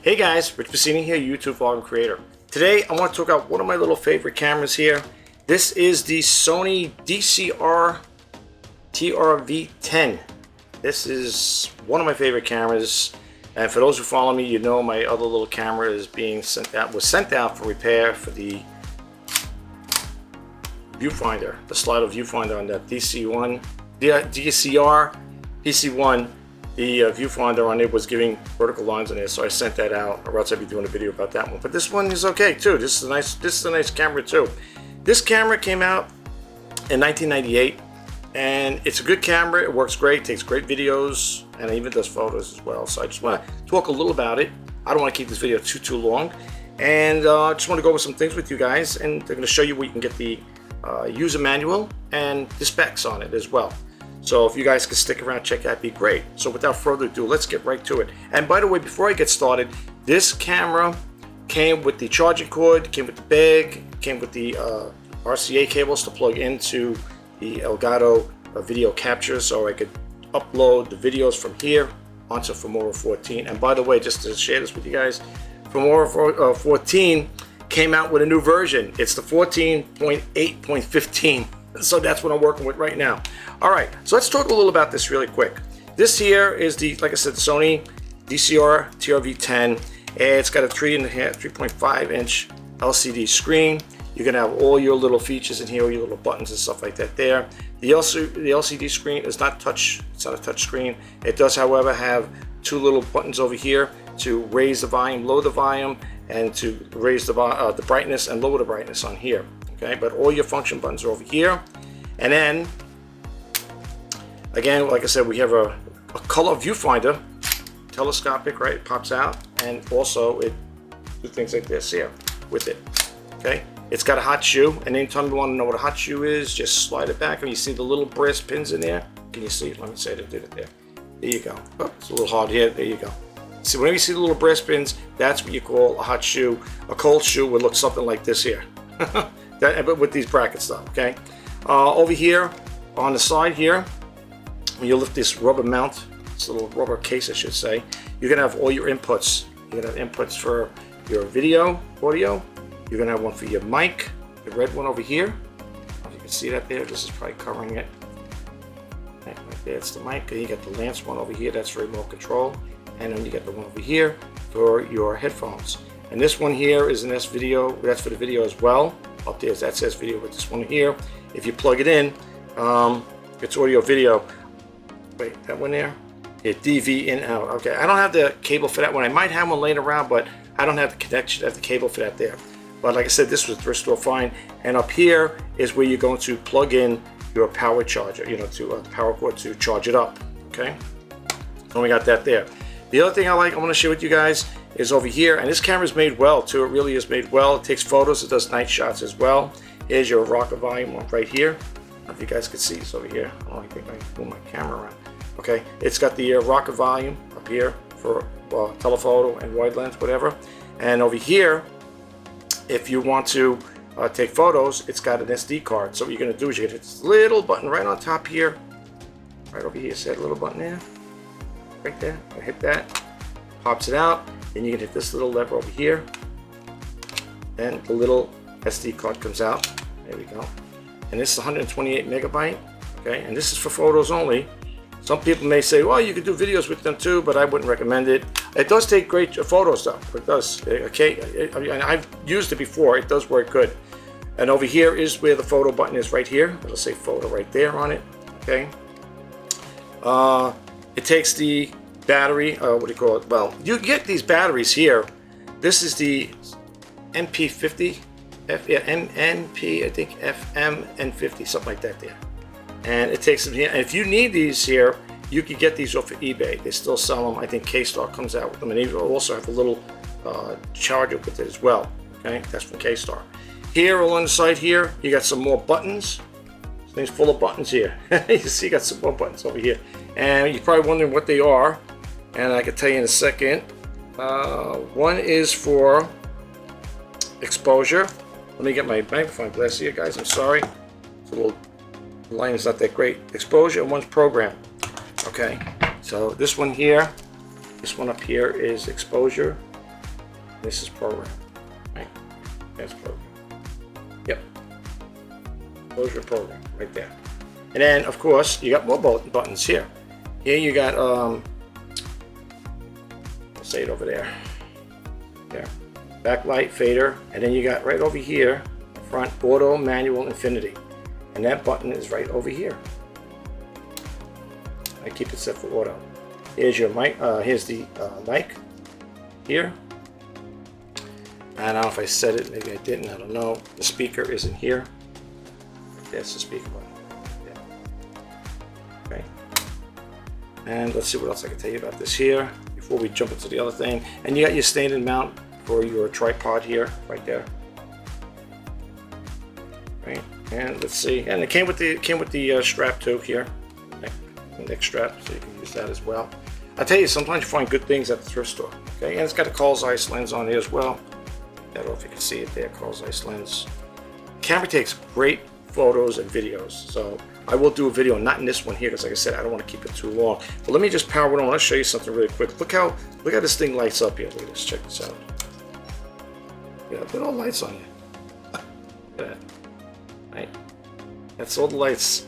Hey guys, Rich Bassini here, YouTube vlog and creator. Today I want to talk about one of my little favorite cameras here. This is the Sony DCR-TRV10. This is one of my favorite cameras, and for those who follow me, you know my other little camera is being sent out for repair for the viewfinder, the slider viewfinder on that DCR-TC1. The viewfinder on it was giving vertical lines on it, so I sent that out, or else I'd be doing a video about that one. But this one is okay too. This is a nice camera too. This camera came out in 1998, and it's a good camera. It works great, takes great videos, and it even does photos as well. So I just want to talk a little about it. I don't want to keep this video too long, and I just want to go over some things with you guys, and they're going to show you where you can get the user manual and the specs on it as well. So if you guys could stick around, check that, be great. So without further ado, let's get right to it. And by the way, before I get started, this camera came with the charging cord, came with the bag, came with the RCA cables to plug into the Elgato video capture, so I could upload the videos from here onto Filmora 14. And by the way, just to share this with you guys, Filmora 14 came out with a new version. It's the 14.8.15. So that's what I'm working with right now. All right, so let's talk a little about this really quick. This here is the, like I said, the Sony DCR-TRV10. It's got a 3.5 inch LCD screen. You're gonna have all your little features in here, all your little buttons and stuff like that there. The LCD screen is not touch, it's not a touch screen. It does, however, have two little buttons over here to raise the volume, lower the volume, and to raise the brightness and lower the brightness on here. Okay, but all your function buttons are over here. And then again, like I said, we have a color viewfinder, telescopic, right? It pops out, and also it do things like this here with it. Okay, it's got a hot shoe, and anytime you want to know what a hot shoe is, just slide it back, and you see the little brass pins in there. Can you see it? Let me say it did it there. There you go. Oh, it's a little hard here. There you go. See, whenever you see the little brass pins, that's what you call a hot shoe. A cold shoe would look something like this here. But with these brackets though, okay? Over here, on the side here, when you lift this rubber mount, this little rubber case I should say, you're gonna have all your inputs. You're gonna have inputs for your video, audio. You're gonna have one for your mic, the red one over here. If you can see that there, this is probably covering it. Right there, it's the mic. And you got the lance one over here, that's for remote control. And then you got the one over here for your headphones. And this one here is in this video, that's for the video as well. Up there, that says video, with this one here, if you plug it in, it's audio video. Wait, that one there? Yeah, DV in out. Okay, I don't have the cable for that one. I might have one laying around, but I don't have the connection, I have the cable for that there. But like I said, this was thrift store fine. And up here is where you're going to plug in your power charger, you know, to the power cord to charge it up. Okay, so we got that there. The other thing I want to share with you guys is over here, and this camera is made well too. It really is made well. It takes photos, it does night shots as well. Here's your rocker volume one right here. I don't know if you guys can see this over here. Oh, I think I move my camera around. Okay, it's got the rocker volume up here for telephoto and wide lens, whatever. And over here, if you want to take photos, it's got an SD card. So what you're gonna do is you're gonna hit this little button right on top here, right over here. See that little button there? Right there. I hit that, pops it out. Then you can hit this little lever over here, and the little SD card comes out. There we go. And this is 128 megabyte. Okay, and this is for photos only. Some people may say, well, you could do videos with them too, but I wouldn't recommend it. It does take great photos though. It does. Okay, I've used it before. It does work good. And over here is where the photo button is, right here. It'll say photo right there on it. Okay. It takes the battery, what do you call it? Well, you get these batteries here. This is the MP50, NP, I think FMN50, something like that there. And it takes them here. And if you need these here, you can get these off of eBay. They still sell them. I think K-Star comes out with them, and they also have a little charger with it as well. Okay, that's from K-Star. Here along the side here, you got some more buttons. This thing's full of buttons here. You see, you got some more buttons over here. And you're probably wondering what they are, and I can tell you in a second. One is for exposure. Let me get my magnifying glass here, guys. I'm sorry. It's a little, the line is not that great. Exposure, and one's program. Okay, so this one here, this one up here is exposure, This is program, right? That's program. Yep. Close your program right there. And then, of course, you got more buttons here. Here you got, I'll say it over there. There. Backlight, fader, and then you got right over here, front, auto, manual, infinity. And that button is right over here. I keep it set for auto. Here's your mic, here's the mic here. I don't know if I said it, maybe I didn't, I don't know. The speaker is in here. That's the speaker button. Yeah. Okay. And let's see what else I can tell you about this here before we jump into the other thing. And you got your standard mount for your tripod here, right there. Right. And let's see. And it came with the strap too here, neck strap, so you can use that as well. I tell you, sometimes you find good things at the thrift store. Okay. And it's got a Carl Zeiss lens on here as well. I don't know if you can see it there, Carl Zeiss lens. Camera takes great photos and videos, so I will do a video, not in this one here, because like I said, I don't want to keep it too long. But let me just power it on. I want to show you something really quick. Look how this thing lights up here. Look at this. Check this out. Yeah, look at all the lights on here. Look at that. Right. That's all the lights.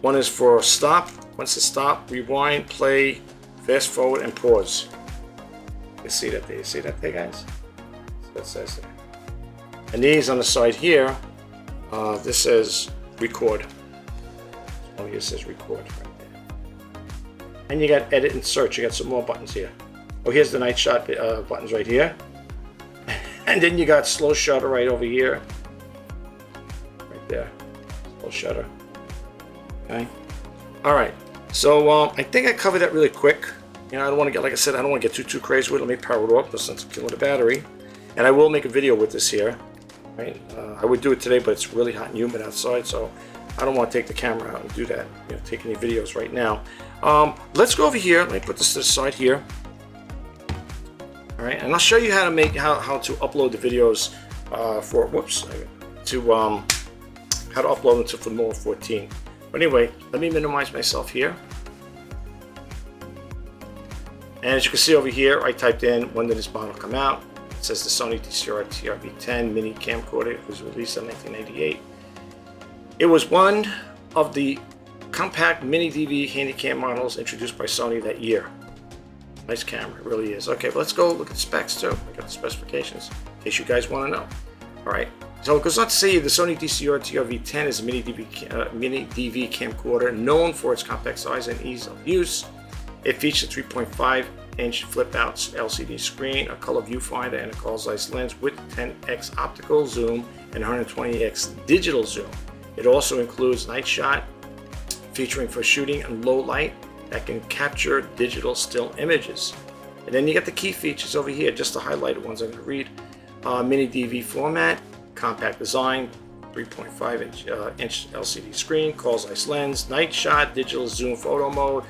One is for stop. Once it stop, rewind, play, fast forward, and pause. You see that there? You see that there, guys? That says there. And these on the side here, this says record. Oh, here says record right there. And you got edit and search. You got some more buttons here. Oh, here's the night shot buttons right here. And then you got slow shutter right over here. Right there. Slow shutter. Okay. All right. So I think I covered that really quick. You know, I don't want to get, like I said, I don't want to get too crazy with it. Let me power it off since it's killing the battery. And I will make a video with this here. Right? I would do it today, but it's really hot and humid outside, so I don't want to take the camera out and do that. You know, take any videos right now. Let's go over here. Let me put this to the side here. All right, and I'll show you how to make how to upload the videos for how to upload them to Filmora 14. But anyway, let me minimize myself here. And as you can see over here, I typed in when did this model come out. It says the Sony DCR-TRV10 mini camcorder. It was released in 1998. It was one of the compact mini DV Handycam models introduced by Sony that year. Nice camera, it really is. Okay, but let's go look at the specs too. I got the specifications in case you guys want to know. All right, so it goes on to say the Sony DCR-TRV10 is a mini DV camcorder known for its compact size and ease of use. It features a 3.5-inch flip-out LCD screen, a color viewfinder, and a Carl Zeiss lens with 10x optical zoom and 120x digital zoom. It also includes night shot, featuring for shooting in low light that can capture digital still images. And then you got the key features over here, just the highlighted ones I'm going to read. Mini DV format, compact design, 3.5-inch LCD screen, Carl Zeiss lens, night shot, digital zoom photo mode,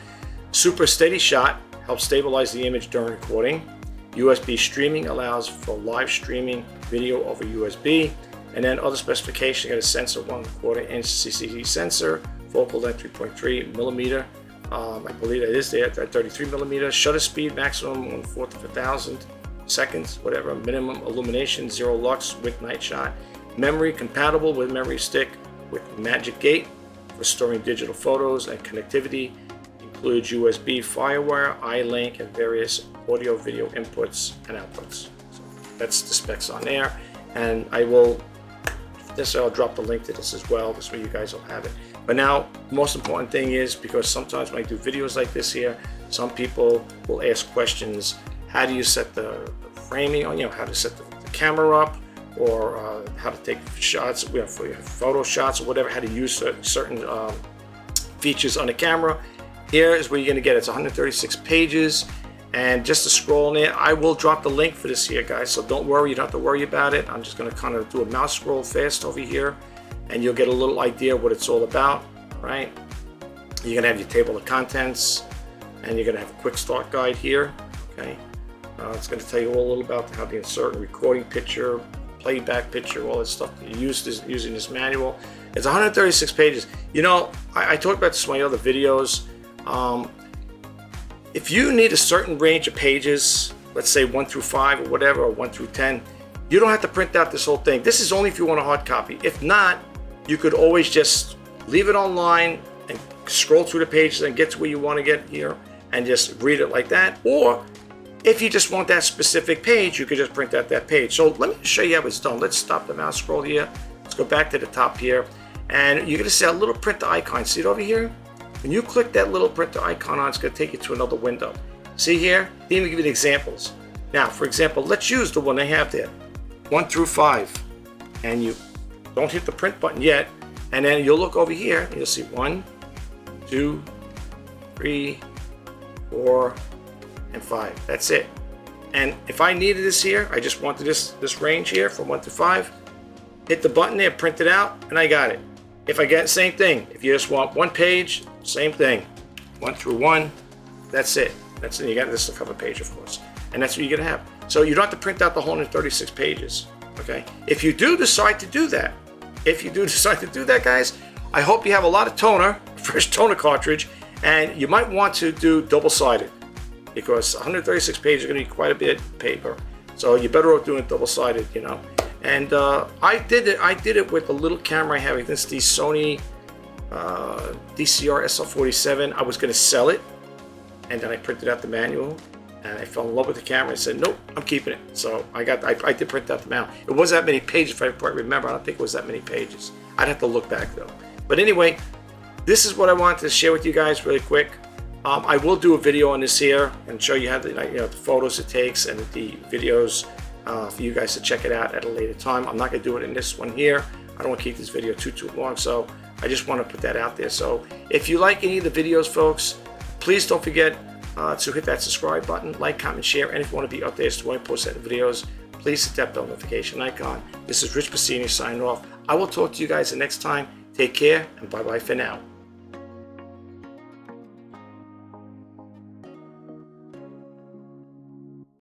super steady shot, helps stabilize the image during recording. USB streaming allows for live streaming video over USB. And then other specifications, you got a sensor, 1/4-inch CCD sensor, focal length 3.3 millimeter. I believe that is there at 33 millimeters. Shutter speed maximum 1/4 of 1,000 seconds, whatever. Minimum illumination 0 lux with night shot. Memory compatible with memory stick with Magic Gate for storing digital photos, and connectivity includes USB, FireWire, iLink, and various audio video inputs and outputs. So that's the specs on there, and I'll drop the link to this as well. This way you guys will have it. But now, the most important thing is, because sometimes when I do videos like this here, some people will ask questions. How do you set the framing on, how to set the camera up, or how to take shots, for your photo shots or whatever, how to use certain features on the camera. Here is where you're going to get it. It's 136 pages. And just to scroll in there, I will drop the link for this here, guys. So don't worry, you don't have to worry about it. I'm just going to kind of do a mouse scroll fast over here, and you'll get a little idea of what it's all about, right? You're going to have your table of contents, and you're going to have a quick start guide here, okay? It's going to tell you all a little about how to insert a recording picture, playback picture, all that stuff that you use using this manual. It's 136 pages. I talked about this in my other videos. If you need a certain range of pages, let's say 1 through 5 or whatever, or 1 through 10, you don't have to print out this whole thing. This is only if you want a hard copy. If not, you could always just leave it online and scroll through the pages and get to where you want to get here and just read it like that. Or if you just want that specific page, you could just print out that page. So let me show you how it's done. Let's stop the mouse scroll here. Let's go back to the top here. And you're going to see a little printer icon. See it over here? When you click that little printer icon on, it's going to take you to another window. See here? They even give you the examples. Now, for example, let's use the one they have there, 1 through 5. And you don't hit the print button yet. And then you'll look over here and you'll see 1, 2, 3, 4, and 5. That's it. And if I needed this here, I just wanted this range here from 1 to 5, hit the button there, print it out, and I got it. If I get same thing, if you just want one page, same thing, 1 through 1, that's it. That's it. You got this cover page, of course, and that's what you're gonna have. So you don't have to print out the whole 136 pages. Okay. If you do decide to do that, guys, I hope you have a lot of toner, fresh toner cartridge, and you might want to do double-sided, because 136 pages are going to be quite a bit of paper. So you're better off doing double-sided, you know. And I did it with the little camera I have. This is the Sony DCR-TRV10. I was going to sell it, and then I printed out the manual, and I fell in love with the camera and said, nope, I'm keeping it. So I did print out the manual. It wasn't that many pages, if I quite remember. I don't think it was that many pages. I'd have to look back though. But anyway, this is what I wanted to share with you guys really quick. I will do a video on this here and show you how the photos it takes and the videos for you guys to check it out at a later time. I'm not going to do it in this one here. I don't want to keep this video too long, so I just want to put that out there. So if you like any of the videos, folks, please don't forget to hit that subscribe button, like, comment, share, and if you want to be updated to when I post that videos, please hit that bell notification icon. This is Rich Bassini signing off. I will talk to you guys the next time. Take care, and bye-bye for now.